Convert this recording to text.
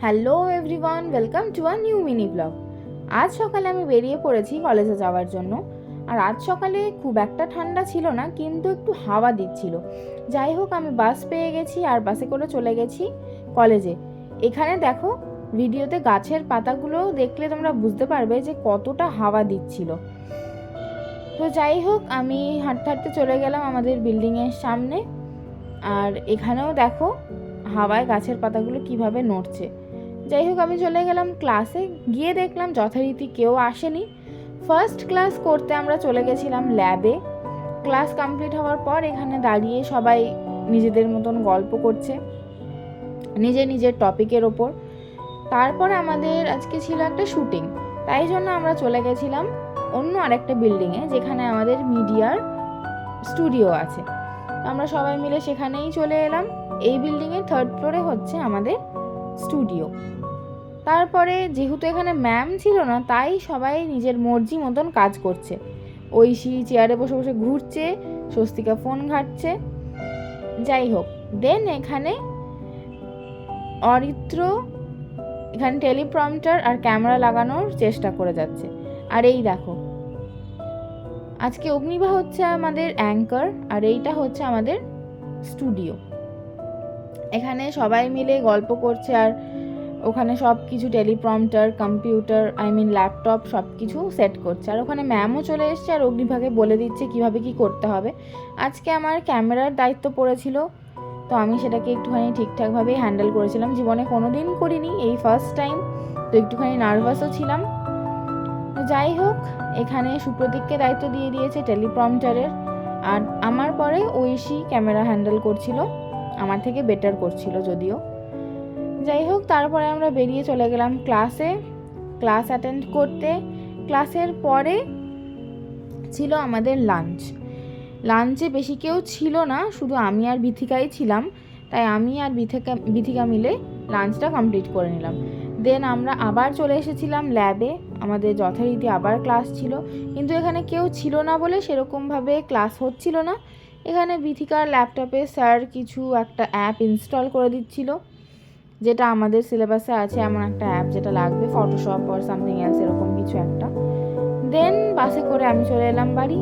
Hello everyone, welcome to a new mini blog. আজ সকালে আমি বেরিয়ে পড়েছি কলেজে যাওয়ার জন্য। আর আজ সকালে খুব একটা ঠান্ডা ছিল না, কিন্তু একটু হাওয়া দিচ্ছিল। যাই হোক, আমি বাস পেয়ে গেছি আর বাসে করে চলে গেছি কলেজে। এখানে দেখো, ভিডিওতে গাছের পাতাগুলো দেখলে তোমরা বুঝতে পারবে যে কতটা হাওয়া দিচ্ছিল। তো যাই হোক, আমি হাঁটতে হাঁটতে চলে গেলাম আমাদের বিল্ডিংয়ের সামনে। আর এখানেও দেখো হাওয়ায় গাছের পাতাগুলো কিভাবে নড়ছে। যাই হোক, আমি চলে গেলাম ক্লাসে। গিয়ে দেখলাম যথারীতি কেউ আসেনি। ফার্স্ট ক্লাস করতে আমরা চলে গেছিলাম ল্যাবে। ক্লাস কমপ্লিট হওয়ার পর এখানে দাঁড়িয়ে সবাই নিজেদের মতন গল্প করছে নিজের নিজের টপিকের ওপর। তারপর আমাদের আজকে ছিল একটা শুটিং, তাই জন্য আমরা চলে গেছিলাম অন্য আরেকটা বিল্ডিংয়ে, যেখানে আমাদের মিডিয়ার স্টুডিও আছে। আমরা সবাই মিলে সেখানেই চলে এলাম। এই বিল্ডিংয়ের থার্ড ফ্লোরে হচ্ছে আমাদের স্টুডিও। তারপরে যেহেতু এখানে ম্যাম ছিল না, তাই সবাই নিজের মর্জি মতন কাজ করছে। ঐশী চেয়ারে বসে বসে ঘুরছে, স্বস্তিকা ফোন ঘাঁটছে। যাই হোক, দেন এখানে অরিত্র এখানে টেলিপ্রম্পটার আর ক্যামেরা লাগানোর চেষ্টা করে যাচ্ছে। আর এই দেখো, আজকে অগ্নিবাহ হচ্ছে আমাদের অ্যাঙ্কার, আর এইটা হচ্ছে আমাদের স্টুডিও। এখানে সবাই মিলে গল্প করছে, আর ওখানে সব কিছু টেলিপ্রম্পটার, কম্পিউটার, ল্যাপটপ সব কিছু সেট করছে। আর ওখানে ম্যামও চলে এসছে আর অগ্নিভাগে বলে দিচ্ছে কিভাবে কি করতে হবে। আজকে আমার ক্যামেরার দায়িত্ব পড়েছিল, তো আমি সেটাকে একটুখানি ঠিকঠাকভাবেই হ্যান্ডেল করেছিলাম। জীবনে কোনো দিন করিনি, এই ফার্স্ট টাইম, তো একটুখানি নার্ভাসও ছিলাম। তো যাই হোক, এখানে সুপ্রতীককে দায়িত্ব দিয়ে দিয়েছে টেলিপ্রম্পটারের, আর আমার পরে ঐশী ক্যামেরা হ্যান্ডেল করছিল, আমার থেকে বেটার করছিল যদিও। যাই হোক, তারপরে আমরা বেরিয়ে চলে গেলাম ক্লাসে, ক্লাস অ্যাটেন্ড করতে। ক্লাসের পরে ছিল আমাদের লাঞ্চ। লাঞ্চে বেশি কেউ ছিল না, শুধু আমি আর বিথিকাই ছিলাম, তাই আমি আর বিথিকা মিলে লাঞ্চটা কমপ্লিট করে নিলাম। দেন আমরা আবার চলে এসেছিলাম ল্যাবে। আমাদের যথারীতি আবার ক্লাস ছিল, কিন্তু এখানে কেউ ছিল না বলে সেরকমভাবে ক্লাস হচ্ছিল না। এখানে বিথিকার ল্যাপটপে স্যার কিছু একটা অ্যাপ ইনস্টল করে দিচ্ছিল, যেটা আমাদের সিলেবাসে আছে, এমন একটা অ্যাপ যেটা লাগবে, ফটোশপ অর সামথিং এলস, এরকম কিছু একটা। দেন বাসে করে আমি চলে এলাম বাড়ি।